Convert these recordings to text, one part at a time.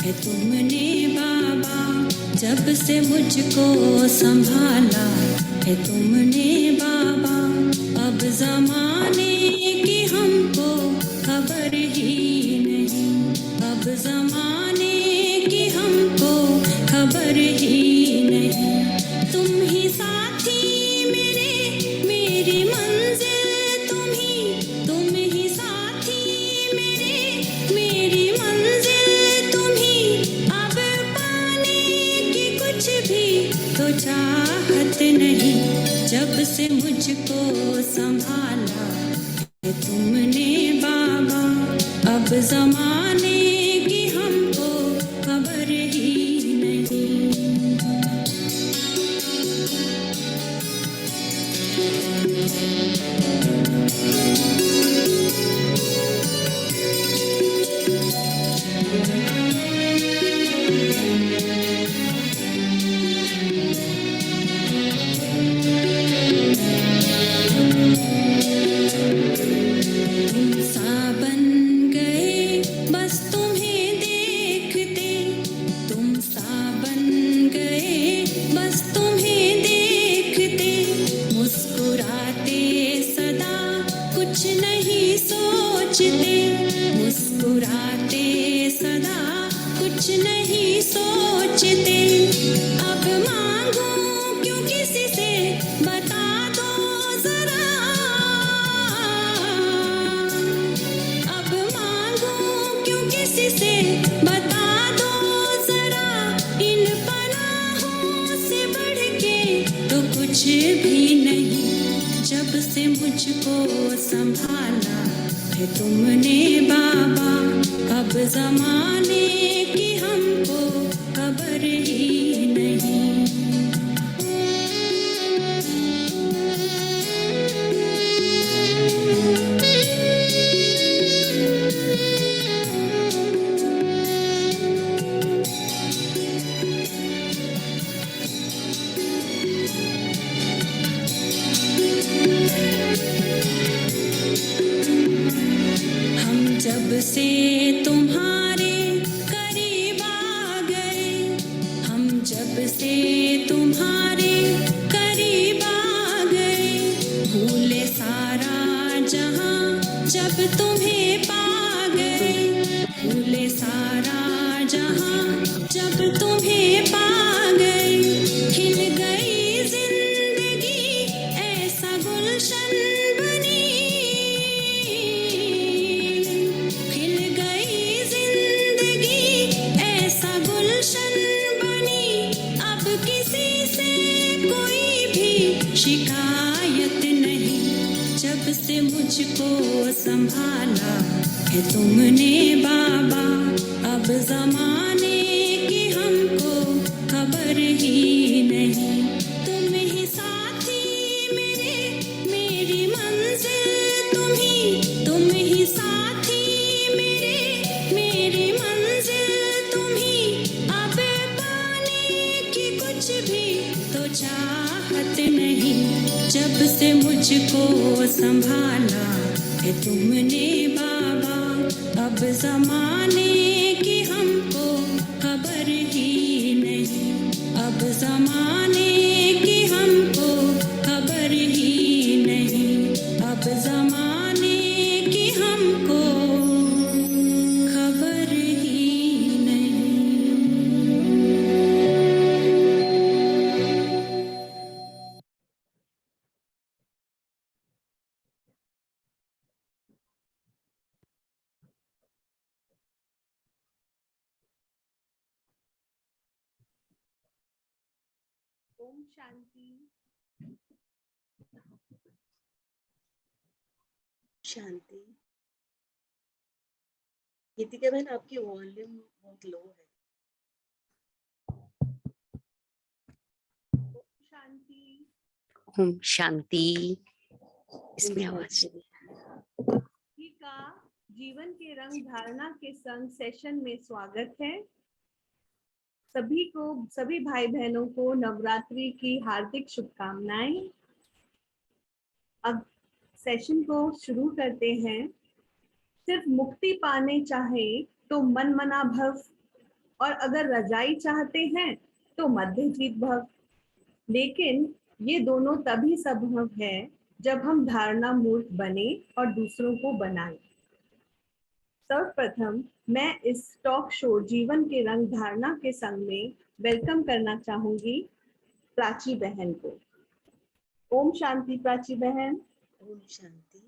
है तुमने बाबा, जब से मुझको संभाला है तुमने बाबा। अब जमाने की हमको खबर ही नहीं, अब जमाने की हमको खबर ही नहीं। तुम ही साथी मेरे, मेरी मंजिल तुम ही साथी मेरे, मेरी मंजिल तुम ही। अब पाने की कुछ भी तो चाहत नहीं, जब से मुझको संभाला है तुमने बाबा। अब जमाने की हमको खबर ही नहीं। तुम सा बन गए बस तुम्हें देखते, तुम सा बन गए बस तुम्हें देखते। मुस्कुराते सदा कुछ नहीं सोचते, मुस्कुराते सदा कुछ नहीं सोचते। अब मांगूं क्यों किसी से, बता दो जरा। अब मांगूं क्यों किसी से, बता दो जरा। इन पनाहों से बढ़ के तो कुछ भी नहीं, जब से मुझको संभाला है तुमने बाबा। अब जमाने की हमको खबर ही नहीं। हम जब से तुम्हारे करीब आ गए, हम जब से तुम्हारे करीब आ गए। भूले सारा जहां जब तुम्हें पा गए, भूले सारा जहां जब तुम्हें पा गए। खिल गई जिंदगी ऐसा गुलशन बनी, खिल गई जिंदगी ऐसा गुलशन बनी। अब किसी से कोई भी शिकायत नहीं, जब से मुझको संभाला है तुमने बाबा। अब जमाने की हमको खबर ही नहीं। तुम ही साथी मेरे, मेरी मंजिल तुम ही साथी मेरे, मेरी मंजिल तुम ही। अब पाने की कुछ भी तो चाहत नहीं, जब से मुझको संभाला है तुमने बाबा। अब जमाने की हमको खबर ही नहीं, अब जमाने की हमको खबर ही नहीं, अब जमाने की हमको खबर ही नहीं। ओम शांति। शांति। गीतिका बहन, आपकी वॉल्यूम बहुत लो है। ओम शांति। ओम शांति। इसमें आवाज का जीवन के रंग धारणा के संग सेशन में स्वागत है। सभी भाई बहनों को नवरात्रि की हार्दिक शुभकामनाएं। अब सेशन को शुरू करते हैं। सिर्फ मुक्ति पाने चाहे तो मन मना भव और अगर रजाई चाहते हैं तो मध्य जीत भव। लेकिन ये दोनों तभी संभव है जब हम धारणा मूर्त बने और दूसरों को बनाएं। सर्वप्रथम मैं इस टॉक शो जीवन के रंग धारणा के संग में वेलकम करना चाहूंगी प्राची बहन को। ओम शांति प्राची बहन। ओम शांति।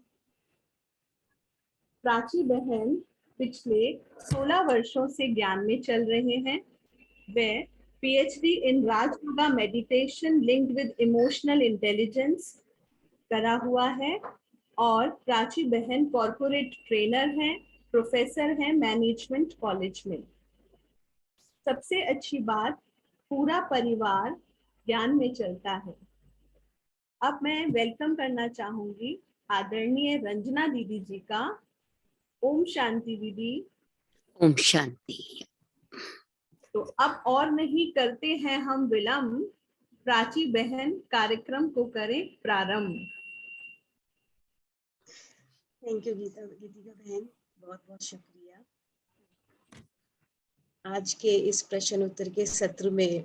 प्राची बहन पिछले 16 वर्षों से ज्ञान में चल रहे हैं। वे PhD in Rajyoga meditation linked with emotional intelligence करा हुआ है और प्राची बहन कॉर्पोरेट ट्रेनर हैं, प्रोफेसर हैं मैनेजमेंट कॉलेज में। सबसे अच्छी बात, पूरा परिवार ज्ञान में चलता है। अब मैं वेलकम करना चाहूंगी आदरणीय रंजना दीदी जी का। ओम शांति दीदी। ओम शांति। तो अब और नहीं करते हैं हम विलंब, प्राची बहन कार्यक्रम को करें प्रारंभ। थैंक यू गीतिका बहन, बहुत बहुत शुक्रिया। आज के इस प्रश्न उत्तर के सत्र में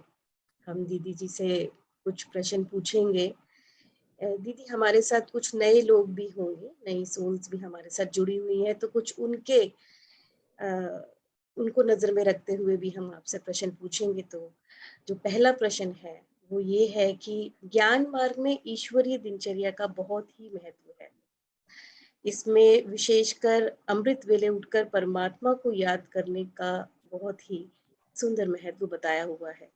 हम दीदी जी से कुछ प्रश्न पूछेंगे। दीदी, हमारे साथ कुछ नए लोग भी होंगे, नई सोल्स भी हमारे साथ जुड़ी हुई हैं, तो कुछ उनको नजर में रखते हुए भी हम आपसे प्रश्न पूछेंगे। तो जो पहला प्रश्न है वो ये है कि ज्ञान मार्ग में ईश्वरीय दिनचर्या का बहुत ही महत्व है। इसमें विशेषकर अमृत वेले उठकर परमात्मा को याद करने का बहुत ही सुंदर महत्व बताया हुआ है।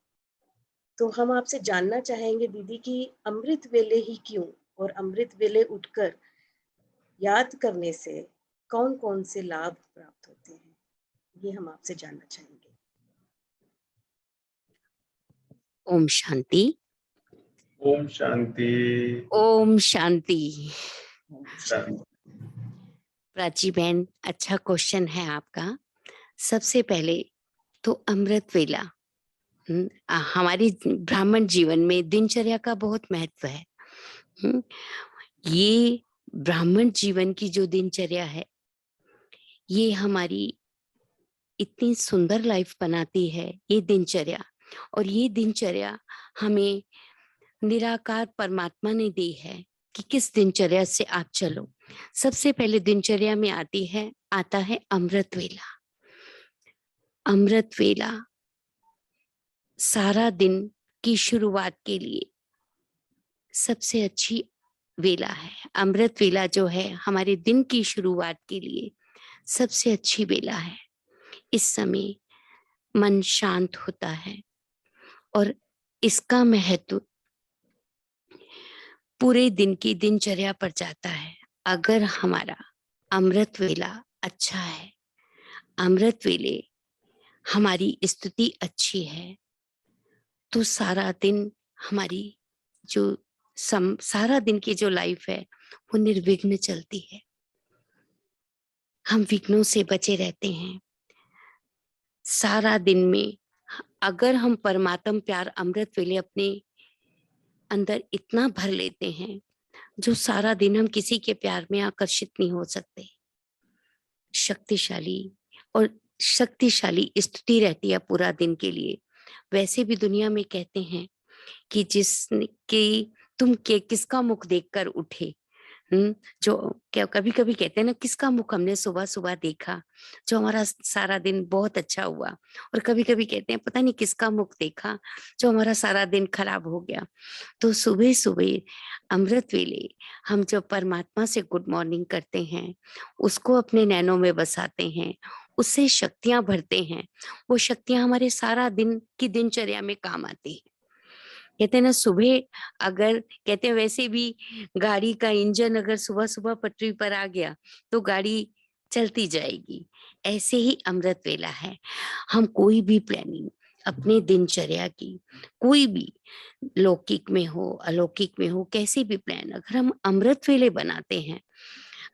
तो हम आपसे जानना चाहेंगे दीदी कि अमृत वेले ही क्यों, और अमृत वेले उठकर याद करने से कौन कौन से लाभ प्राप्त होते हैं, ये हम आपसे जानना चाहेंगे। ओम शांति। ओम शांति। ओम शांति। ओम शांति। प्राची बहन, अच्छा क्वेश्चन है आपका। सबसे पहले तो अमृत वेला हमारी ब्राह्मण जीवन में दिनचर्या का बहुत महत्व है। ये ब्राह्मण जीवन की जो दिनचर्या है, ये हमारी इतनी सुंदर लाइफ बनाती है ये दिनचर्या। और ये दिनचर्या हमें निराकार परमात्मा ने दी है कि किस दिनचर्या से आप चलो। सबसे पहले दिनचर्या में आता है अमृत वेला। अमृत वेला सारा दिन की शुरुआत के लिए सबसे अच्छी वेला है। अमृत वेला जो है हमारे दिन की शुरुआत के लिए सबसे अच्छी वेला है। इस समय मन शांत होता है और इसका महत्व पूरे दिन की दिनचर्या पर जाता है। अगर हमारा अमृत वेला अच्छा है, अमृत वेले हमारी स्थिति अच्छी है, तो सारा दिन हमारी सारा दिन की जो लाइफ है वो निर्विघ्न चलती है। हम विघ्नों से बचे रहते हैं। सारा दिन में अगर हम परमात्म प्यार अमृत वेले अपने अंदर इतना भर लेते हैं, जो सारा दिन हम किसी के प्यार में आकर्षित नहीं हो सकते। शक्तिशाली स्थिति रहती है पूरा दिन के लिए। वैसे भी दुनिया में कहते हैं कि तुम किसका मुख देखकर उठे। जो क्या कभी कभी कहते हैं ना, किसका मुख हमने सुबह सुबह देखा जो हमारा सारा दिन बहुत अच्छा हुआ। और कभी कभी कहते हैं पता नहीं किसका मुख देखा जो हमारा सारा दिन खराब हो गया। तो सुबह सुबह अमृत वेले हम जब परमात्मा से गुड मॉर्निंग करते हैं, उसको अपने नैनों में बसाते हैं, उससे शक्तियां भरते हैं, वो शक्तियां हमारे सारा दिन की दिनचर्या में काम आती हैं। कहते हैं ना, सुबह अगर कहते हैं वैसे भी गाड़ी का इंजन अगर सुबह सुबह पटरी पर आ गया तो गाड़ी चलती जाएगी। ऐसे ही अमृत वेला है। हम कोई भी प्लानिंग अपने दिनचर्या की, कोई भी लौकिक में हो अलौकिक में हो, कैसे भी प्लान अगर हम अमृत वेले बनाते हैं,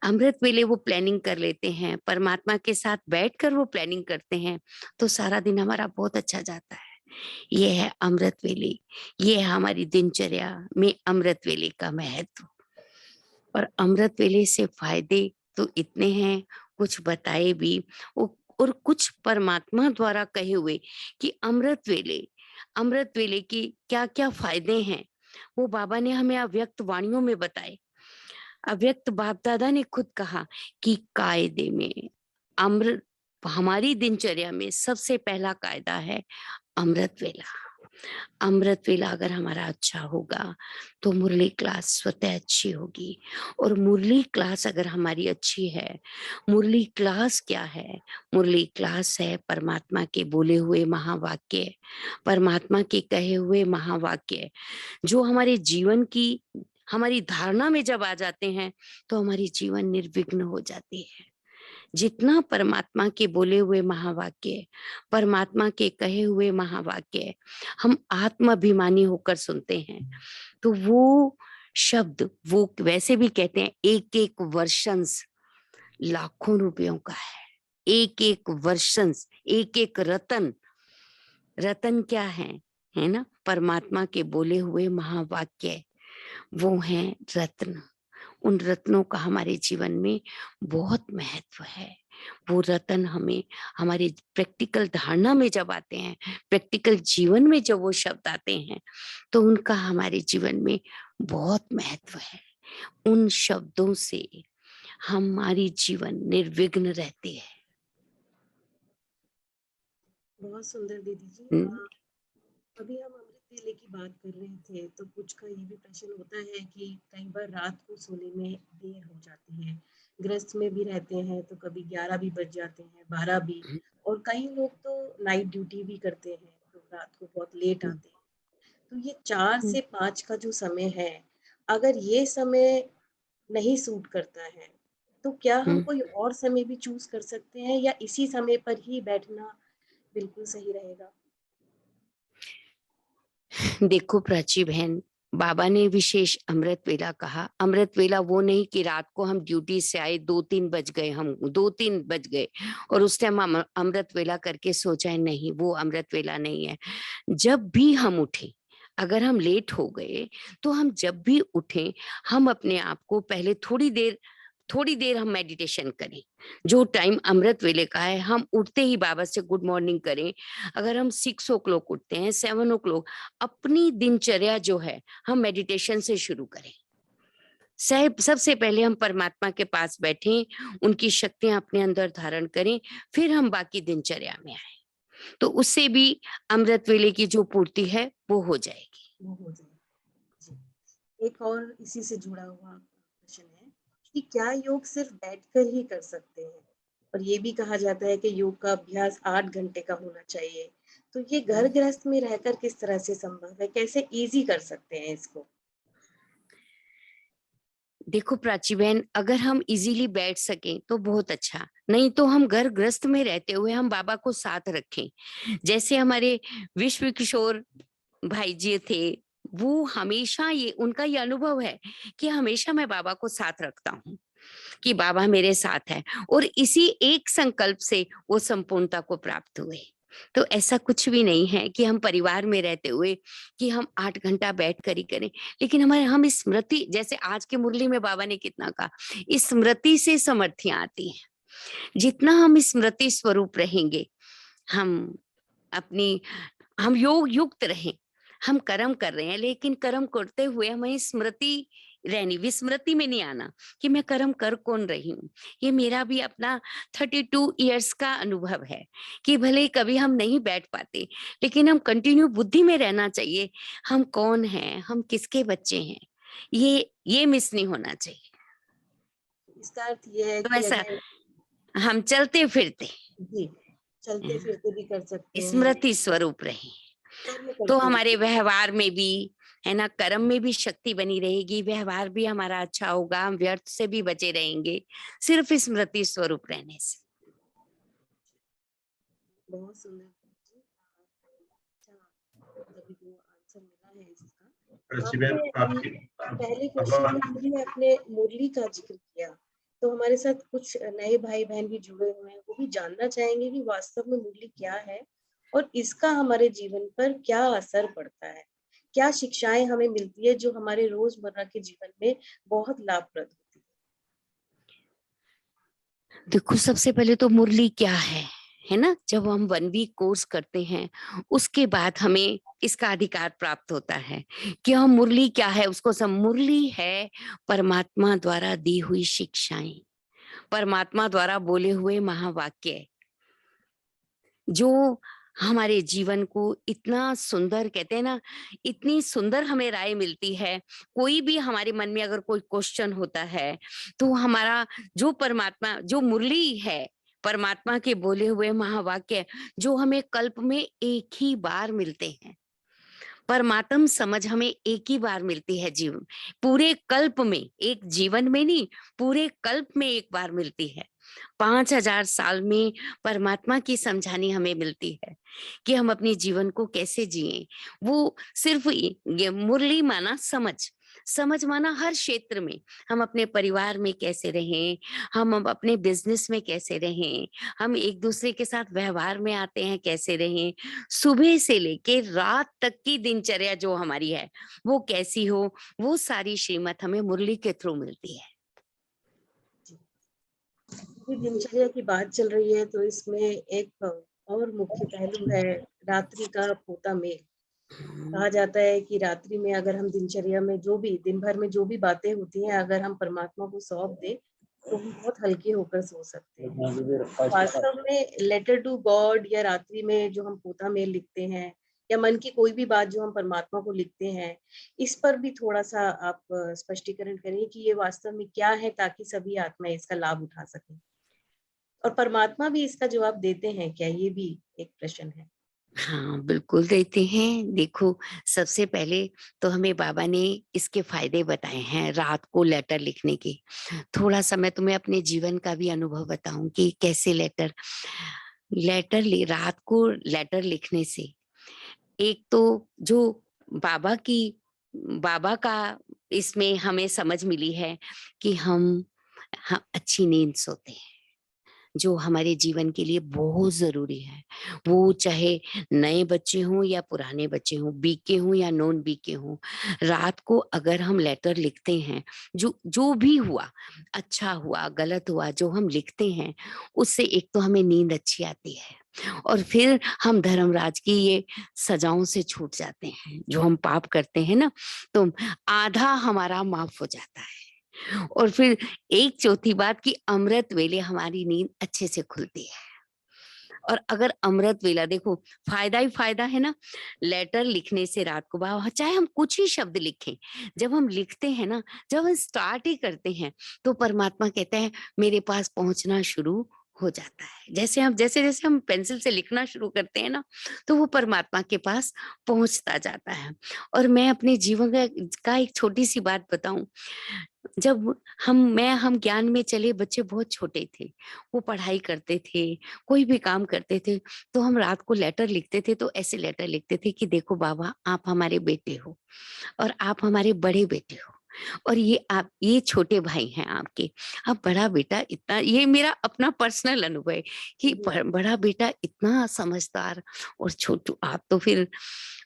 अमृत वेले वो प्लानिंग कर लेते हैं, परमात्मा के साथ बैठकर वो प्लानिंग करते हैं, तो सारा दिन हमारा बहुत अच्छा जाता है। ये है अमृत वेले, ये है हमारी दिनचर्या में अमृत वेले का महत्व। और अमृत वेले से फायदे तो इतने हैं, कुछ बताए भी। वो और कुछ परमात्मा द्वारा कहे हुए कि अमृत वेले की क्या क्या फायदे हैं, वो बाबा ने हमें अव्यक्त वाणियों में बताए। अव्यक्त बाप दादा ने खुद कहा कि कायदे में अमृत, हमारी दिनचर्या में सबसे पहला कायदा है अमृत वेला। अमृत वेला अगर हमारा अच्छा होगा तो मुरली क्लास स्वतः अच्छी होगी। और मुरली क्लास अगर हमारी अच्छी है, मुरली क्लास क्या है? मुरली क्लास है परमात्मा के बोले हुए महावाक्य, परमात्मा के कहे हुए महावाक्य, जो हमारे जीवन की, हमारी धारणा में जब आ जाते हैं तो हमारी जीवन निर्विघ्न हो जाती है। जितना परमात्मा के बोले हुए महावाक्य, परमात्मा के कहे हुए महावाक्य हम आत्माभिमानी होकर सुनते हैं, तो वो शब्द, वो वैसे भी कहते हैं एक एक वर्षंस लाखों रुपयों का है। एक एक वर्षंस, एक एक रतन। रतन क्या है ना? परमात्मा के बोले हुए महावाक्य, वो हैं रत्न। उन रत्नों का हमारे जीवन में बहुत महत्व है। वो रतन हमें हमारे प्रैक्टिकल धारणा में जब आते हैं, प्रैक्टिकल जीवन में जब वो शब्द आते हैं, तो उनका हमारे जीवन में बहुत महत्व है। उन शब्दों से हमारी जीवन निर्विघ्न रहती है। बहुत सुंदर दीदी जी। अभी हम अमृत वेले की बात कर रहे थे, तो कुछ का ये भी प्रश्न होता है कि कई बार रात को सोने में देर हो जाती है, गृहस्थ में भी रहते हैं तो कभी 11 भी बज जाते हैं, 12 भी, और कई लोग तो नाइट ड्यूटी भी करते हैं तो रात को बहुत लेट आते हैं। तो ये 4 से 5 का जो समय है, अगर ये समय नहीं सूट करता है तो क्या हम कोई और समय भी चूज कर सकते हैं, या इसी समय पर ही बैठना बिल्कुल सही रहेगा? देखो प्राची बहन, बाबा ने विशेष अमृत वेला कहा। अमृत वेला वो नहीं कि रात को हम ड्यूटी से आए 2-3 बज गए, हम 2-3 बज गए और उस टाइम हम अमृत वेला करके सो जाए। नहीं, वो अमृत वेला नहीं है। जब भी हम उठे, अगर हम लेट हो गए तो हम जब भी उठे, हम अपने आप को पहले थोड़ी देर हम मेडिटेशन करें। जो टाइम अमृत वेले का है, हम उठते ही बाबा से गुड मॉर्निंग करें। अगर हम 6 o'clock उठते हैं, 7 o'clock, अपनी दिनचर्या जो है हम मेडिटेशन से शुरू करें। सबसे पहले हम परमात्मा के पास बैठें, उनकी शक्तियां अपने अंदर धारण करें, फिर हम बाकी दिनचर्या में आए, तो उससे भी अमृत वेले की जो पूर्ति है वो हो जाएगी। वो हो जाएगी जी। एक और इसी से जुड़ा हुआ प्रश्न है कि क्या योग सिर्फ बैठकर ही कर सकते हैं? और ये भी कहा जाता है कि योग का अभ्यास 8 घंटे का होना चाहिए, तो ये घर गृहस्थ में रहकर किस तरह से संभव है? कैसे इजी कर सकते हैं इसको? देखो प्राची बहन, अगर हम इजीली बैठ सकें तो बहुत अच्छा, नहीं तो हम घर गृहस्थ में रहते हुए हम बाबा को साथ रखें। जैसे हमारे विश्व किशोर भाई जी थे, वो हमेशा ये, उनका ये अनुभव है कि हमेशा मैं बाबा को साथ रखता हूँ, कि बाबा मेरे साथ है, और इसी एक संकल्प से वो संपूर्णता को प्राप्त हुए। तो ऐसा कुछ भी नहीं है कि हम परिवार में रहते हुए कि हम 8 घंटा बैठ कर ही करें, लेकिन हम स्मृति, जैसे आज के मुरली में बाबा ने कितना कहा, स्मृति से समर्थियां आती हैं। जितना हम स्मृति स्वरूप रहेंगे, हम अपनी, हम योग युक्त रहें। हम कर्म कर रहे हैं, लेकिन कर्म करते हुए हमें स्मृति रहनी, विस्मृति में नहीं आना कि मैं कर्म कर कौन रही हूँ। ये मेरा भी अपना 32 इयर्स का अनुभव है कि भले कभी हम नहीं बैठ पाते, लेकिन हम कंटिन्यू बुद्धि में रहना चाहिए, हम कौन हैं, हम किसके बच्चे हैं, ये मिस नहीं होना चाहिए। इसका अर्थ ये है तो कि ऐसा अगर हम चलते फिरते जी चलते फिरते भी कर सकते हैं, स्मृति स्वरूप रहें, कर्म तो करते हमारे हुए। व्यवहार में भी, है ना, कर्म में भी शक्ति बनी रहेगी, व्यवहार भी हमारा अच्छा होगा, हम व्यर्थ से भी बचे रहेंगे सिर्फ स्मृति स्वरूप रहने से। बहुत सुंदर जी। अच्छा, अभी वो आंसर मिला है इसका। प्रतिबेन आपने आपकी पहले क्वेश्चन में भी आपने मुरली का जिक्र किया, तो हमारे साथ कुछ नए भाई बहन भी जुड़े हुए हैं, वो भी जानना चाहेंगे कि वास्तव में मुरली क्या है और इसका हमारे जीवन पर क्या असर पड़ता है, क्या शिक्षाएं हमें मिलती है जो हमारे रोजमर्रा के जीवन में बहुत लाभप्रद होती है। देखो, सबसे पहले तो मुरली क्या है, है ना, जब हम 1 वीक कोर्स करते हैं उसके बाद हमें इसका अधिकार प्राप्त होता है कि हम मुरली क्या है उसको मुरली है परमात्मा द्वारा दी हुई शिक्षाएं, परमात्मा द्वारा बोले हुए महावाक्य, जो हमारे जीवन को इतना सुंदर, कहते हैं ना, इतनी सुंदर हमें राय मिलती है। कोई भी हमारे मन में अगर कोई क्वेश्चन होता है तो हमारा जो परमात्मा, जो मुरली है, परमात्मा के बोले हुए महावाक्य जो हमें कल्प में एक ही बार मिलते हैं, परमात्म समझ हमें एक ही बार मिलती है जीवन, पूरे कल्प में, एक जीवन में नहीं, पूरे कल्प में एक बार मिलती है। 5000 साल में परमात्मा की समझानी हमें मिलती है कि हम अपने जीवन को कैसे जिए। वो सिर्फ ये मुरली माना समझ, समझ माना हर क्षेत्र में हम अपने परिवार में कैसे रहें, हम अपने बिजनेस में कैसे रहें, हम एक दूसरे के साथ व्यवहार में आते हैं कैसे रहें, सुबह से लेके रात तक की दिनचर्या जो हमारी है वो कैसी हो, वो सारी श्रीमत हमें मुरली के थ्रू मिलती है। ये दिनचर्या की बात चल रही है तो इसमें एक और मुख्य पहलू है रात्रि का पोता मेल। कहा जाता है कि रात्रि में अगर हम दिनचर्या में जो भी दिन भर में जो भी बातें होती हैं अगर हम परमात्मा को सौंप दें तो हम बहुत हल्के होकर सो सकते हैं। वास्तव में लेटर टू गॉड या रात्रि में जो हम पोता मेल लिखते हैं या मन की कोई भी बात जो हम परमात्मा को लिखते हैं, इस पर भी थोड़ा सा आप स्पष्टीकरण करिए कि ये वास्तव में क्या है ताकि सभी आत्माएं इसका लाभ उठा सकें और परमात्मा भी इसका जवाब देते हैं क्या, ये भी एक प्रश्न है। हाँ, बिल्कुल देते हैं। देखो, सबसे पहले तो हमें बाबा ने इसके फायदे बताए हैं रात को लेटर लिखने के। थोड़ा सा मैं तुम्हें अपने जीवन का भी अनुभव बताऊं कि कैसे रात को लेटर लिखने से एक तो जो बाबा का इसमें हमें समझ मिली है कि हम अच्छी नींद सोते हैं, जो हमारे जीवन के लिए बहुत जरूरी है। वो चाहे नए बच्चे हों या पुराने बच्चे हों, बीके हों या नॉन बीके हों, रात को अगर हम लेटर लिखते हैं, जो भी हुआ, अच्छा हुआ गलत हुआ, जो हम लिखते हैं उससे एक तो हमें नींद अच्छी आती है और फिर हम धर्मराज की ये सजाओं से छूट जाते हैं। जो हम पाप करते हैं ना, तो आधा हमारा माफ हो जाता है। और फिर एक चौथी बात कि अमृत वेले हमारी नींद अच्छे से खुलती है। और अगर अमृत वेला, देखो फायदा ही फायदा है ना, लेटर लिखने से रात को चाहे हम कुछ ही शब्द लिखें, जब हम लिखते हैं ना, जब हम स्टार्ट ही करते हैं तो परमात्मा कहता है मेरे पास पहुंचना शुरू हो जाता है। जैसे जैसे हम पेंसिल से लिखना शुरू करते हैं ना, तो वो परमात्मा के पास पहुंचता जाता है। और मैं अपने जीवन का एक छोटी सी बात बताऊं, जब हम ज्ञान में चले, बच्चे बहुत छोटे थे, वो पढ़ाई करते थे, कोई भी काम करते थे, तो हम रात को लेटर लिखते थे। तो ऐसे लेटर लिखते थे कि देखो बाबा, आप हमारे बेटे हो और आप हमारे बड़े बेटे हो, और ये छोटे भाई हैं आपके। अब बड़ा बेटा इतना, ये मेरा अपना पर्सनल अनुभव है कि बड़ा बेटा इतना समझदार, और छोटू आप तो फिर,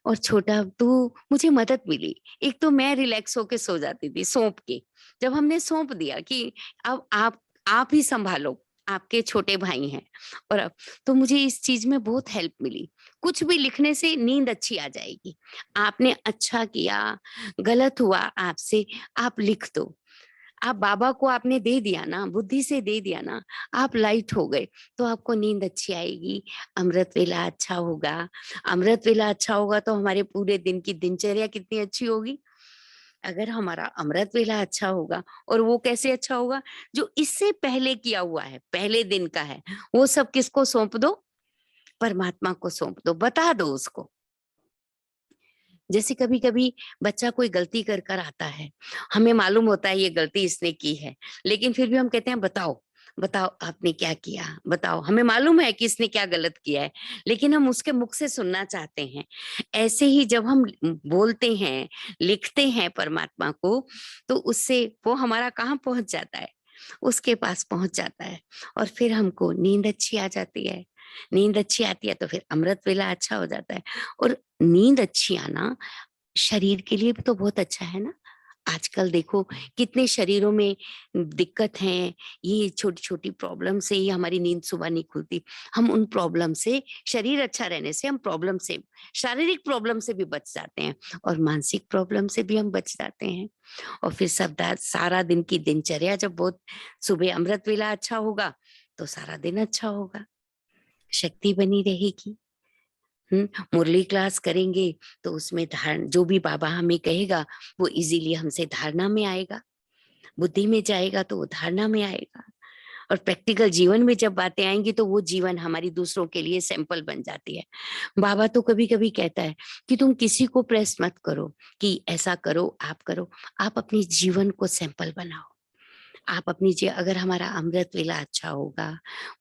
और छोटा तो मुझे मदद मिली। एक तो मैं रिलैक्स होके सो जाती थी सौंप के, जब हमने सौंप दिया कि अब आप ही संभालो, आपके छोटे भाई हैं। और अब तो मुझे इस चीज में बहुत हेल्प मिली। कुछ भी लिखने से नींद अच्छी आ जाएगी। आपने अच्छा किया, गलत हुआ आपसे, आप लिख दो। आप बाबा को आपने दे दिया ना, बुद्धि से दे दिया ना, आप लाइट हो गए, तो आपको नींद अच्छी आएगी, अमृत वेला अच्छा होगा। अमृत वेला अच्छा होगा तो हमारे पूरे दिन की दिनचर्या कितनी अच्छी होगी। अगर हमारा अमृत वेला अच्छा होगा, और वो कैसे अच्छा होगा, जो इससे पहले किया हुआ है, पहले दिन का है, वो सब किसको सौंप दो, परमात्मा को सौंप दो, बता दो उसको। जैसे कभी कभी बच्चा कोई गलती कर कर आता है, हमें मालूम होता है ये गलती इसने की है, लेकिन फिर भी हम कहते हैं बताओ बताओ आपने क्या किया, बताओ। हमें मालूम है कि इसने क्या गलत किया है, लेकिन हम उसके मुख से सुनना चाहते हैं। ऐसे ही जब हम बोलते हैं, लिखते हैं परमात्मा को, तो उससे वो हमारा कहाँ पहुंच जाता है, उसके पास पहुंच जाता है। और फिर हमको नींद अच्छी आ जाती है। नींद अच्छी आती है तो फिर अमृत वेला अच्छा हो जाता है। और नींद अच्छी आना शरीर के लिए भी तो बहुत अच्छा है ना। आजकल देखो कितने शरीरों में दिक्कत है, ये छोटी छोटी प्रॉब्लम से ही हमारी नींद सुबह नहीं खुलती। हम उन प्रॉब्लम से, शरीर अच्छा रहने से हम प्रॉब्लम से, शारीरिक प्रॉब्लम से भी बच जाते हैं और मानसिक प्रॉब्लम से भी हम बच जाते हैं। और फिर सारा दिन की दिनचर्या जब बहुत, सुबह अमृत वेला अच्छा होगा तो सारा दिन अच्छा होगा, शक्ति बनी रहेगी। मुरली क्लास करेंगे तो उसमें धारण, जो भी बाबा हमें कहेगा वो इजीली हमसे धारणा में आएगा, बुद्धि में जाएगा तो वो धारणा में आएगा। और प्रैक्टिकल जीवन में जब बातें आएंगी तो वो जीवन हमारी दूसरों के लिए सैंपल बन जाती है। बाबा तो कभी कभी कहता है कि तुम किसी को प्रेस मत करो कि ऐसा करो, आप अपने जीवन को सैंपल बनाओ। आप अपनी अगर हमारा अमृत वेला अच्छा होगा,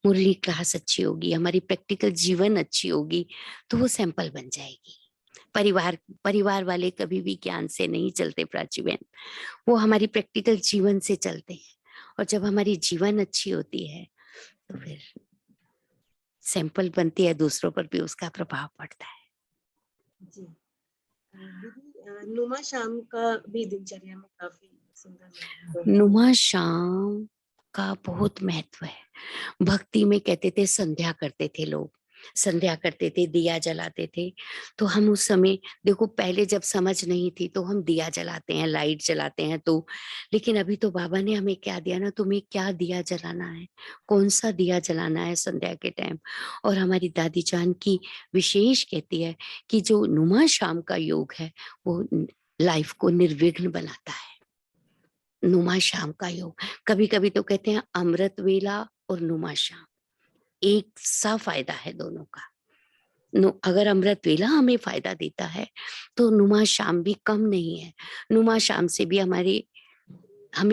मुरली क्लास अच्छी होगी, हमारी प्रैक्टिकल जीवन अच्छी होगी, तो वो सैंपल बन जाएगी। परिवार वाले कभी भी ज्ञान से नहीं चलते प्राची बहन, वो हमारी प्रैक्टिकल जीवन से चलते हैं। और जब हमारी जीवन अच्छी होती है तो फिर सैंपल बनती है, दूसरों पर भी उसका प्रभाव पड़ता है। जी दीदी, नुमा शाम का भी दिनचर्या में काफी सुंदर महत्व है। नुमा शाम का बहुत महत्व है। भक्ति में कहते थे संध्या करते थे लोग, संध्या करते थे, दिया जलाते थे। तो हम उस समय देखो, पहले जब समझ नहीं थी तो हम दिया जलाते हैं, लाइट जलाते हैं, तो लेकिन अभी तो बाबा ने हमें क्या दिया ना, तुम्हें क्या दिया जलाना है, कौन सा दिया जलाना है संध्या के टाइम। और हमारी दादी जान की विशेष कहती है कि जो नुमा शाम का योग है वो लाइफ को निर्विघ्न बनाता है। नुमा शाम का योग, कभी कभी तो कहते हैं अमृत वेला और नुमा शाम एक सा फायदा है दोनों का। अगर अमृत वेला हमें फायदा देता है तो नुमा शाम भी कम नहीं है। नुमा शाम से भी हमें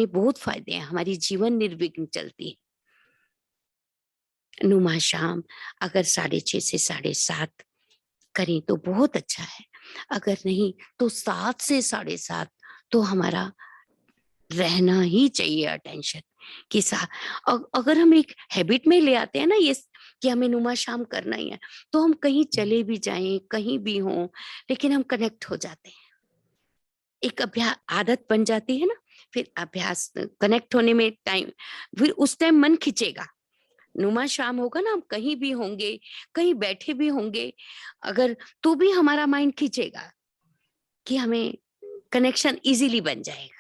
बहुत फायदे हैं, हमारी जीवन निर्विघ्न चलती है। नुमा शाम अगर 6:30 से 7:30 करें तो बहुत अच्छा है, अगर नहीं तो 7 से 7:30 तो हमारा रहना ही चाहिए अटेंशन कि अगर हम एक हैबिट में ले आते हैं ना ये कि हमें नुमा शाम करना ही है, तो हम कहीं चले भी जाएं, कहीं भी हों, लेकिन हम कनेक्ट हो जाते हैं। एक अभ्यास, आदत बन जाती है ना, फिर अभ्यास, कनेक्ट होने में टाइम, फिर उस टाइम मन खिंचेगा। नुमा शाम होगा ना, हम कहीं भी होंगे, कहीं बैठे भी होंगे अगर, तो भी हमारा माइंड खिंचेगा कि हमें कनेक्शन इजीली बन जाएगा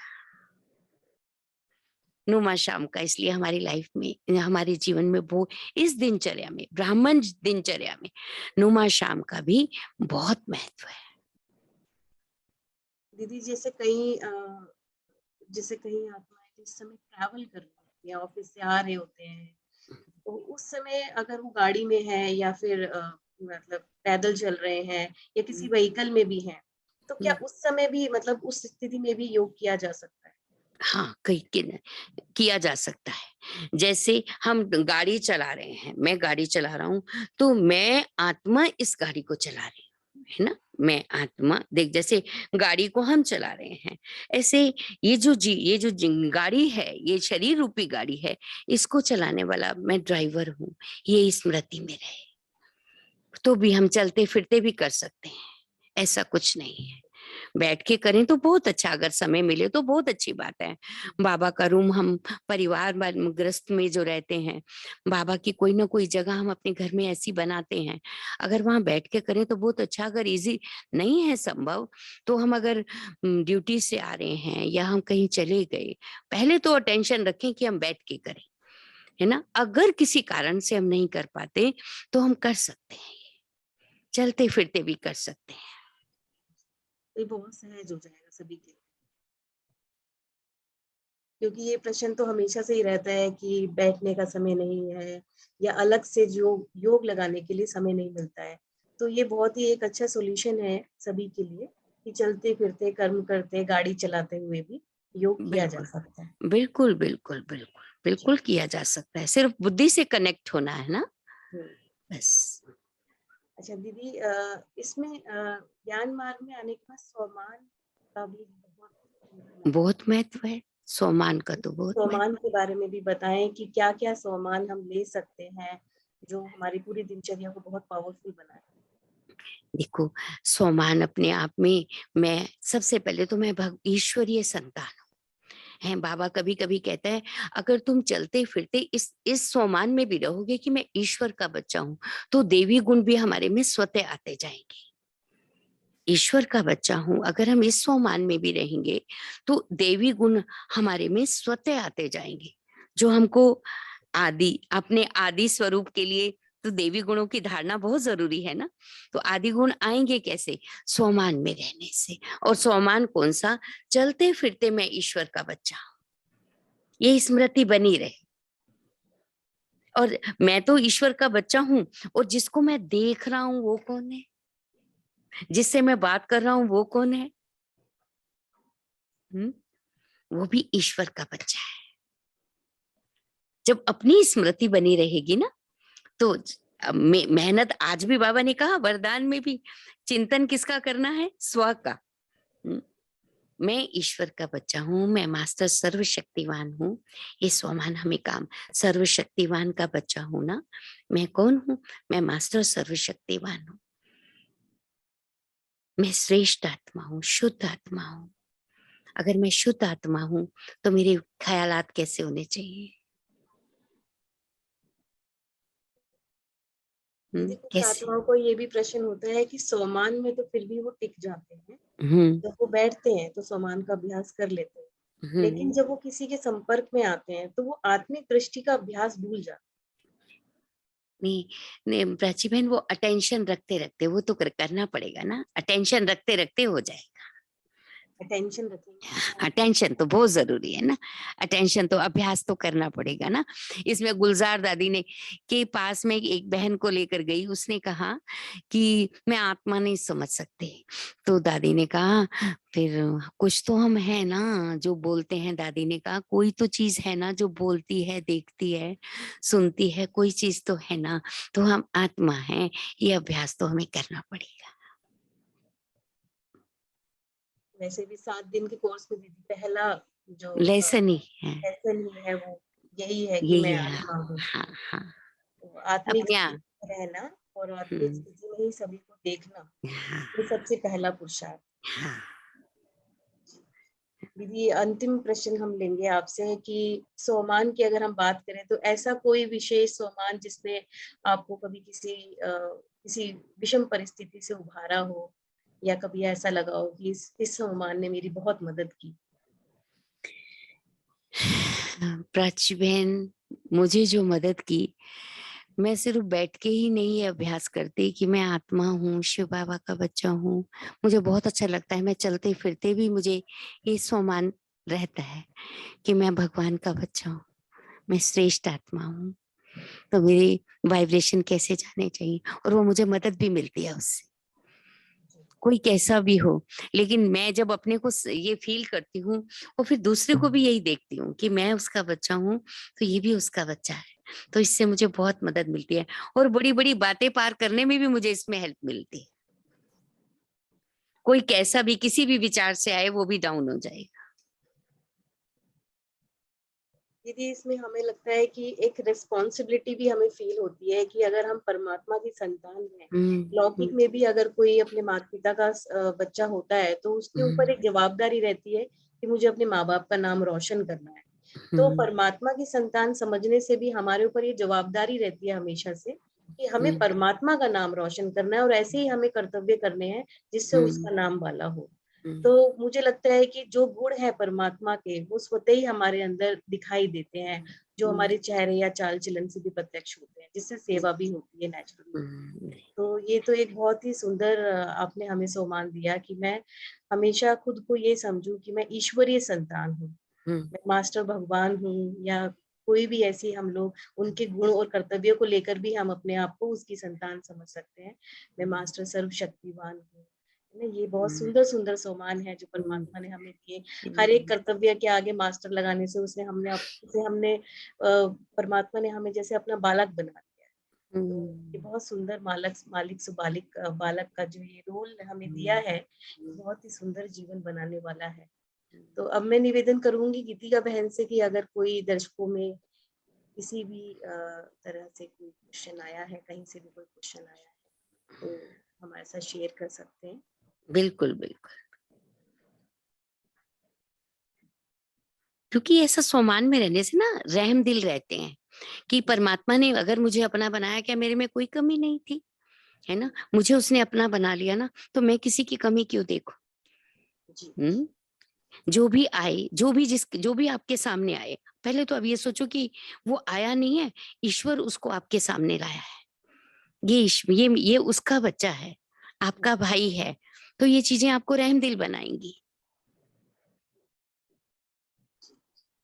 नुमा शाम का। इसलिए हमारी लाइफ में, हमारे जीवन में वो, इस दिनचर्या में, ब्राह्मण दिनचर्या में नुमा शाम का भी बहुत महत्व है। दीदी जैसे कहीं आत्माएं इस समय ट्रैवल कर रही हैं या ऑफिस से आ रहे होते हैं, तो उस समय अगर वो गाड़ी में है या फिर मतलब पैदल चल रहे हैं या किसी व्हीकल में भी हैं, तो क्या उस समय भी, मतलब उस स्थिति में भी योग किया जा सकता है? हाँ, किया जा सकता है। जैसे हम गाड़ी चला रहे हैं, मैं गाड़ी चला रहा हूँ तो मैं आत्मा इस गाड़ी को चला रही हूँ, है ना, मैं आत्मा, देख जैसे गाड़ी को हम चला रहे हैं, ऐसे ये जो गाड़ी है, ये शरीर रूपी गाड़ी है, इसको चलाने वाला मैं ड्राइवर हूँ, ये स्मृति में रहे तो भी हम चलते फिरते भी कर सकते हैं, ऐसा कुछ नहीं है। बैठ के करें तो बहुत अच्छा, अगर समय मिले तो बहुत अच्छी बात है। बाबा का रूम, हम परिवार ग्रस्त में जो रहते हैं, बाबा की कोई ना कोई जगह हम अपने घर में ऐसी बनाते हैं, अगर वहां बैठ के करें तो बहुत अच्छा। अगर इजी नहीं है संभव, तो हम अगर ड्यूटी से आ रहे हैं या हम कहीं चले गए, पहले तो अटेंशन रखें कि हम बैठ के करें, है ना। अगर किसी कारण से हम नहीं कर पाते तो हम कर सकते हैं, चलते फिरते भी कर सकते हैं। ये बहुत सहज हो जाएगा सभी के लिए, क्योंकि ये प्रश्न तो हमेशा से ही रहता है कि बैठने का समय नहीं है या अलग से जो योग लगाने के लिए समय नहीं मिलता है। तो ये बहुत ही एक अच्छा सॉल्यूशन है सभी के लिए कि चलते फिरते, कर्म करते, गाड़ी चलाते हुए भी योग किया जा बिल्कुल सकता है। बिल्कुल बिल्कुल बिल्कुल बिल्कुल किया जा सकता है, सिर्फ बुद्धि से कनेक्ट होना है ना, हम्म। बस। अच्छा दीदी, इसमें ज्ञान मार्ग में आने के बाद स्वमान का भी बहुत बहुत महत्व है, सोमान का तो बहुत स्वमान महत्व। के बारे में भी बताएं कि क्या क्या स्वमान हम ले सकते हैं जो हमारी पूरी दिनचर्या को बहुत पावरफुल बनाए। देखो, स्वमान अपने आप में, मैं सबसे पहले तो मैं ईश्वरीय संतान है। बाबा कभी कभी कहता है, अगर तुम चलते फिरते इस स्वमान में भी रहोगे कि मैं ईश्वर का बच्चा हूं, तो देवी गुण भी हमारे में स्वतः आते जाएंगे। ईश्वर का बच्चा हूं, अगर हम इस स्वमान में भी रहेंगे तो देवी गुण हमारे में स्वतः आते जाएंगे, जो हमको अपने आदि स्वरूप के लिए तो देवी गुणों की धारणा बहुत जरूरी है ना। तो आदि गुण आएंगे कैसे? स्वमान में रहने से। और स्वमान कौन सा? चलते फिरते मैं ईश्वर का बच्चा हूं, ये स्मृति बनी रहे। और मैं तो ईश्वर का बच्चा हूं, और जिसको मैं देख रहा हूं वो कौन है? जिससे मैं बात कर रहा हूं वो कौन है? वो भी ईश्वर का बच्चा है। जब अपनी स्मृति बनी रहेगी ना, तो मेहनत, आज भी बाबा ने कहा वरदान में भी, चिंतन किसका करना है? स्व का। मैं ईश्वर का बच्चा हूं, मैं मास्टर सर्वशक्तिवान हूं। ये स्वमान हमें काम, सर्वशक्तिवान का बच्चा हूं ना। मैं कौन हूं? मैं मास्टर सर्वशक्तिवान हूं। मैं श्रेष्ठ आत्मा हूं, शुद्ध आत्मा हूं। अगर मैं शुद्ध आत्मा हूं तो मेरे ख्यालात कैसे होने चाहिए? दीदी, कुछ कैसे? आत्माओं को ये भी प्रश्न होता है कि सोमान में तो फिर भी वो टिक जाते हैं, हम्म जब वो बैठते हैं तो सोमान का अभ्यास कर लेते हैं, लेकिन हम्म जब वो किसी के संपर्क में आते हैं तो वो आत्मिक दृष्टि का अभ्यास भूल जाते नहीं नहीं प्राची बहन, वो अटेंशन रखते रखते वो तो करना पड़ेगा ना। अटेंशन रखते रखते हो जाए। हैं। अटेंशन रखेंगे। अटेंशन तो बहुत जरूरी है ना। अटेंशन तो अभ्यास तो करना पड़ेगा ना। इसमें गुलजार दादी ने के पास में एक बहन को लेकर गई, उसने कहा कि मैं आत्मा नहीं समझ सकती। तो दादी ने कहा, फिर कुछ तो हम है ना जो बोलते हैं। दादी ने कहा, कोई तो चीज है ना जो बोलती है, देखती है, सुनती है, कोई चीज तो है ना। तो हम आत्मा है, ये अभ्यास तो हमें करना पड़ेगा। वैसे भी 7 दिन के कोर्स में दीदी पहला जो लेसन ही है, लेसन ही है वो यही है कि यही मैं है। आत्मा हूँ। हाँ हाँ। तो आत्मिक अपने स्थिति में रहना और आत्मिक हम्म, स्थिति में ही सभी को देखना, हाँ ये सबसे पहला पुरुषार्थ। हाँ। दीदी, अंतिम प्रश्न हम लेंगे आपसे कि सोमान की अगर हम बात करें तो ऐसा कोई विशेष सोमान जिसने आपको कभी किसी विषम परिस्थिति से उभारा हो, या कभी ऐसा लगा हो कि इस सोमान ने मेरी बहुत मदद की। प्राची बहन, मुझे जो मदद की, मैं सिर्फ बैठ के ही नहीं ये अभ्यास करती कि मैं आत्मा हूँ, शिव बाबा का बच्चा हूँ। मुझे बहुत अच्छा लगता है, मैं चलते फिरते भी मुझे ये सम्मान रहता है कि मैं भगवान का बच्चा हूँ, मैं श्रेष्ठ आत्मा हूँ। तो मेरी वाइब्रेशन कैसे जाने चाहिए, और वो मुझे मदद भी मिलती है उससे, कोई कैसा भी हो। लेकिन मैं जब अपने को ये फील करती हूँ, और फिर दूसरे को भी यही देखती हूँ कि मैं उसका बच्चा हूँ, तो ये भी उसका बच्चा है। तो इससे मुझे बहुत मदद मिलती है, और बड़ी बड़ी बातें पार करने में भी मुझे इसमें हेल्प मिलती है। कोई कैसा भी किसी भी विचार से आए, वो भी डाउन हो जाएगा। दीदी, इसमें हमें लगता है कि एक रिस्पॉन्सिबिलिटी भी हमें फील होती है कि अगर हम परमात्मा की संतान हैं, लौकिक हम्म में भी अगर कोई अपने माता पिता का बच्चा होता है तो उसके ऊपर हम्म एक जवाबदारी रहती है कि मुझे अपने माँ बाप का नाम रोशन करना है। तो हम्म परमात्मा की संतान समझने से भी हमारे ऊपर ये जवाबदारी रहती है हमेशा से कि हमें हम्म परमात्मा का नाम रोशन करना है, और ऐसे ही हमें कर्तव्य करने हैं जिससे हम्म उसका नाम वाला हो। हम्म तो मुझे लगता है कि जो गुण है परमात्मा के वो स्वतः ही हमारे अंदर दिखाई देते हैं, जो हम्म हमारे चेहरे या चाल चलन से भी प्रत्यक्ष होते हैं, जिससे सेवा भी होती है नेचुरली। हम्म तो ये तो एक बहुत ही सुंदर आपने हमें सम्मान दिया कि मैं हमेशा खुद को ये समझूं कि मैं ईश्वरीय संतान हूँ, हम्म मैं मास्टर भगवान हूँ, या कोई भी ऐसी हम लोग उनके गुण और कर्तव्यों को लेकर भी हम अपने आप को उसकी संतान समझ सकते हैं। मैं मास्टर सर्वशक्तिवान हूँ, है ना। ये बहुत सुंदर सुंदर सम्मान है जो परमात्मा ने हमें दिए। हर एक कर्तव्य के आगे मास्टर लगाने से परमात्मा ने हमें जैसे अपना बालक बना दिया है। तो ये बहुत सुंदर बालक का जो ये रोल हमें दिया है, बहुत ही सुंदर जीवन बनाने वाला है। तो अब मैं निवेदन करूंगी गीतिका बहन से कि अगर कोई दर्शकों में किसी भी तरह से कोई क्वेश्चन आया है, कहीं से भी कोई क्वेश्चन आया है, तो हमारे साथ शेयर कर सकते हैं? बिल्कुल बिल्कुल, क्योंकि ऐसा सोमान में रहने से ना रहम दिल रहते हैं कि परमात्मा ने अगर मुझे अपना बनाया, क्या मेरे में कोई कमी नहीं थी, है ना? मुझे उसने अपना बना लिया ना, तो मैं किसी की कमी क्यों देखूं? जी, हम्म? जो भी आए, जो भी आपके सामने आए, पहले तो अब ये सोचो कि वो आया नहीं है, ईश्वर उसको आपके सामने लाया है। ये उसका बच्चा है, आपका भाई है, तो ये चीजें आपको रहमदिल बनाएंगी।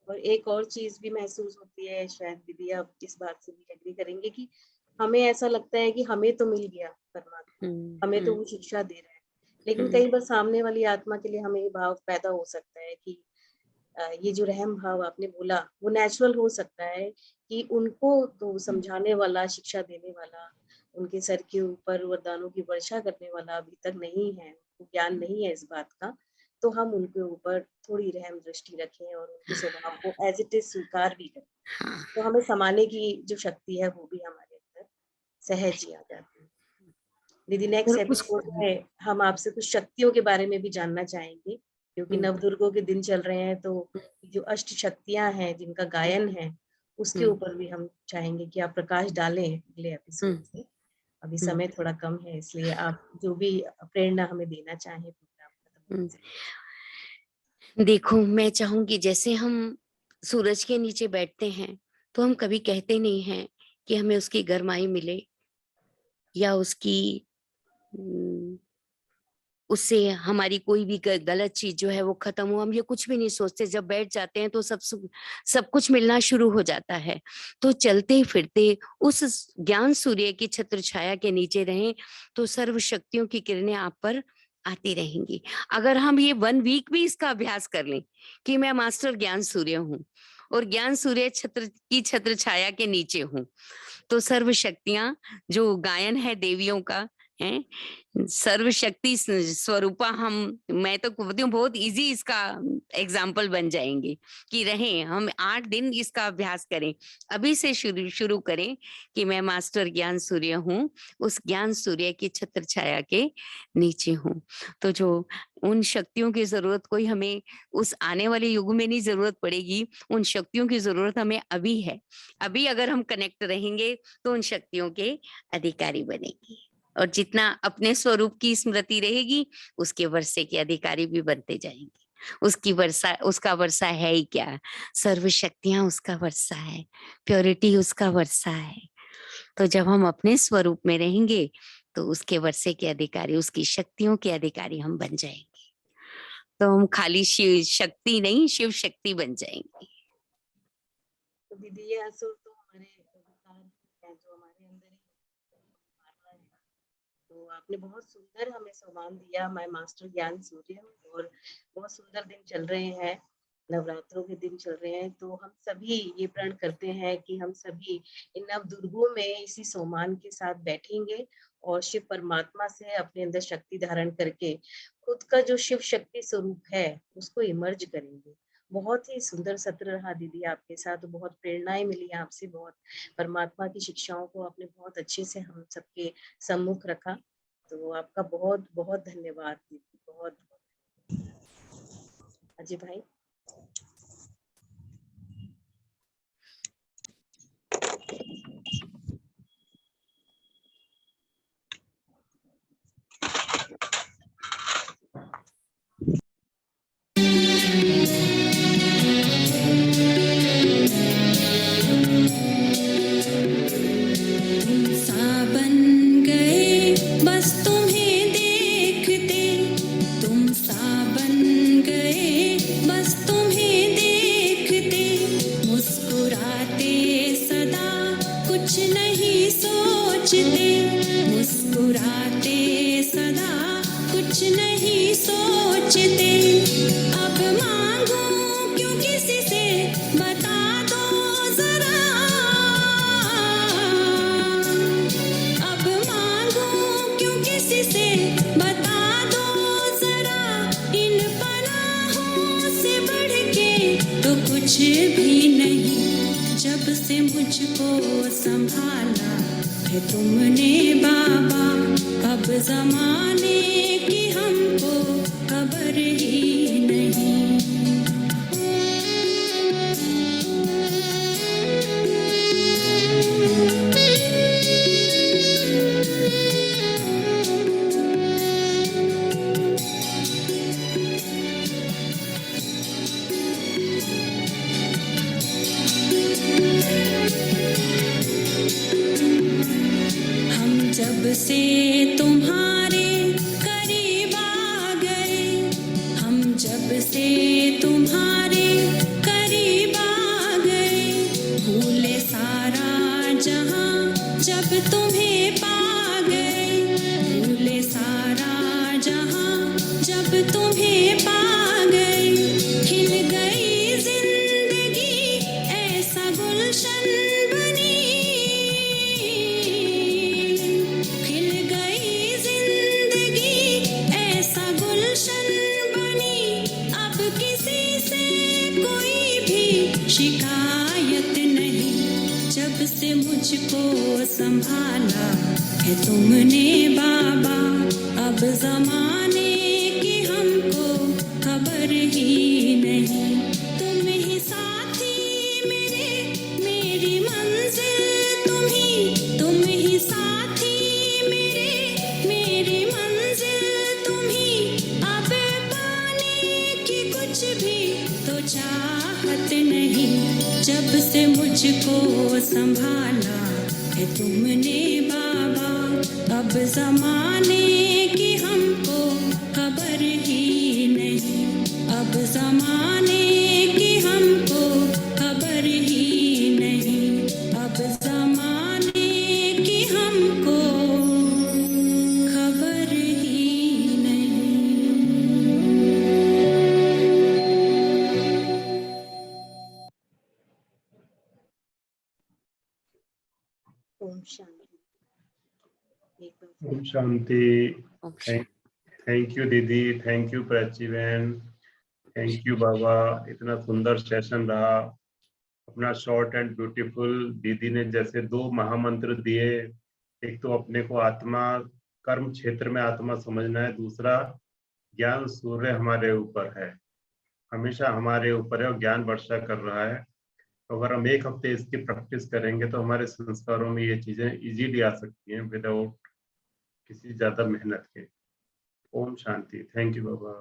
और एक और चीज भी महसूस होती है, शायद दीदी आप इस बात से भी एग्री करेंगे, कि हमें ऐसा लगता है कि हमें तो मिल गया परमात्मा, हमें तो वो शिक्षा दे रहा है, लेकिन कई बार सामने वाली आत्मा के लिए हमें ये भाव पैदा हो सकता है कि ये जो रहम भाव आपने बोला वो नेचुरल हो सकता है कि उनको तो समझाने वाला, शिक्षा देने वाला, उनके सर के ऊपर वरदानों की वर्षा करने वाला अभी तक नहीं है, उनको ज्ञान नहीं है इस बात का, तो हम उनके ऊपर थोड़ी रहम दृष्टि रखें और उनके स्वभाव को एज इट इज स्वीकार भी करें, हाँ, तो हमें संभालने की जो शक्ति है वो भी हमारे अंदर सहज ही आ जाती है। दीदी, नेक्स्ट और उस एपिसोड में हम आपसे कुछ शक्तियों के बारे में भी जानना चाहेंगे, क्योंकि नवदुर्गों के दिन चल रहे हैं, तो जो अष्ट शक्तियां हैं जिनका गायन है उसके ऊपर भी हम चाहेंगे कि आप प्रकाश डालें अगले एपिसोड से। अभी समय थोड़ा कम है, इसलिए आप जो भी प्रेरणा हमें देना चाहें प्रोग्राम खत्म होने से। देखो, मैं चाहूंगी जैसे हम सूरज के नीचे बैठते हैं तो हम कभी कहते नहीं हैं कि हमें उसकी गरमाई मिले या उससे हमारी कोई भी गलत चीज जो है वो खत्म हो, हम ये कुछ भी नहीं सोचते। जब बैठ जाते हैं तो सब कुछ मिलना शुरू हो जाता है। तो चलते फिरते उस ज्ञान सूर्य की छत्र छाया के नीचे रहें तो सर्व शक्तियों की किरणें आप पर आती रहेंगी। अगर हम ये 1 वीक भी इसका अभ्यास कर लें कि मैं मास्टर ज्ञान सूर्य हूँ और ज्ञान सूर्य छत्र छाया के नीचे हूँ, तो सर्व शक्तियां, जो गायन है देवियों का है, सर्वशक्ति स्वरूपा, मैं तो कहती हूँ बहुत इजी इसका एग्जाम्पल बन जाएंगे कि रहें। हम 8 दिन इसका अभ्यास करें, अभी से शुरू करें कि मैं मास्टर ज्ञान सूर्य हूँ, उस ज्ञान सूर्य की छत्र छाया के नीचे हूँ। तो जो उन शक्तियों की जरूरत कोई हमें उस आने वाले युग में नहीं जरूरत पड़ेगी, उन शक्तियों की जरूरत हमें अभी है। अभी अगर हम कनेक्ट रहेंगे तो उन शक्तियों के अधिकारी बनेंगे, और जितना अपने स्वरूप की स्मृति रहेगी उसके वर्षे के अधिकारी भी बनते जाएंगे। उसका वर्षा है ही क्या, सर्व शक्तियां उसका वर्षा है, प्योरिटी उसका वर्षा है। तो जब हम अपने स्वरूप में रहेंगे तो उसके वर्षे के अधिकारी, उसकी शक्तियों के अधिकारी हम बन जाएंगे। तो हम खाली शिव शक्ति नहीं, शिव शक्ति बन जाएंगे। तो दीदी, ये असुर तो हमारे विकार हैं जो हमारे अंदर ही मारना है। तो आपने बहुत सुंदर हमें सम्मान दिया। मैं मास्टर ज्ञान सूर्य हूँ और बहुत सुंदर दिन चल रहे हैं, नवरात्रों के दिन चल रहे हैं, तो हम सभी ये प्रण करते हैं कि हम सभी इन नवदुर्गों में इसी सम्मान के साथ बैठेंगे और शिव परमात्मा से अपने अंदर शक्ति धारण करके खुद का जो शिव शक्ति स्वरूप है उसको इमर्ज करेंगे। बहुत ही सुंदर सत्र रहा दीदी आपके साथ, बहुत प्रेरणाएं मिली आपसे, बहुत परमात्मा की शिक्षाओं को आपने बहुत अच्छे से हम सबके सम्मुख रखा। तो आपका बहुत बहुत धन्यवाद दीदी, बहुत। अजय भाई। सा बन गए बस तुम्हें देखते, तुम सा बन गए बस तुम्हें देखते, मुस्कुराते सदा कुछ नहीं सोचते, मुस्कुराते सदा कुछ नहीं सोचते। अब मांगो क्यों किसी से, बता दो जरा, अब मांगो क्यों किसी से, बता दो जरा, इन पनाहों से बढ़ के तो कुछ भी नहीं। जब से मुझको संभाला है तुमने बाबा, अब जमाने की हमको खबर ही नहीं। हम जब से तुम्हारे करीब आ गए, हम जब से तुम्हारे करीब आ गए, भूले सारा जहां जब तुम्हें पा गए, भूले सारा जहां जब तुम्हें पा गए। खिल गई जिंदगी ऐसा गुलशन बनी, खिल गई जिंदगी ऐसा गुलशन बनी। अब किसी से कोई भी शिकायत नहीं, जब से मुझको संभाला है तुमने बाबा, अब जमाने की हमको खबर ही नहीं। तुम ही साथी मेरे, मेरी मंजिल तुम ही साथी मेरे, मेरी मंजिल तुम ही। अब पाने की कुछ भी तो चाहत नहीं, जब से मुझको संभाला है तुमने बाबा, अब जमाने की हमको खबर ही नहीं, अब जमाने की हमको खबर ही नहीं, अब जमाने की हमको खबर ही नहीं। ओम शांति। एकदम ओम शांति। ओम थैंक यू दीदी, थैंक यू प्राची बहन, थैंक यू बाबा। इतना सुंदर सेशन रहा, अपना शॉर्ट एंड ब्यूटीफुल। दीदी ने जैसे 2 महामंत्र दिए, एक तो अपने को आत्मा, कर्म क्षेत्र में आत्मा समझना है, दूसरा ज्ञान सूर्य हमारे ऊपर है, हमेशा हमारे ऊपर है और ज्ञान वर्षा कर रहा है। तो अगर हम 1 हफ्ते इसकी प्रैक्टिस करेंगे तो हमारे संस्कारों में ये चीजें इजीली आ सकती हैं विदाउट किसी ज्यादा मेहनत के। Om Shanti. Thank you Baba.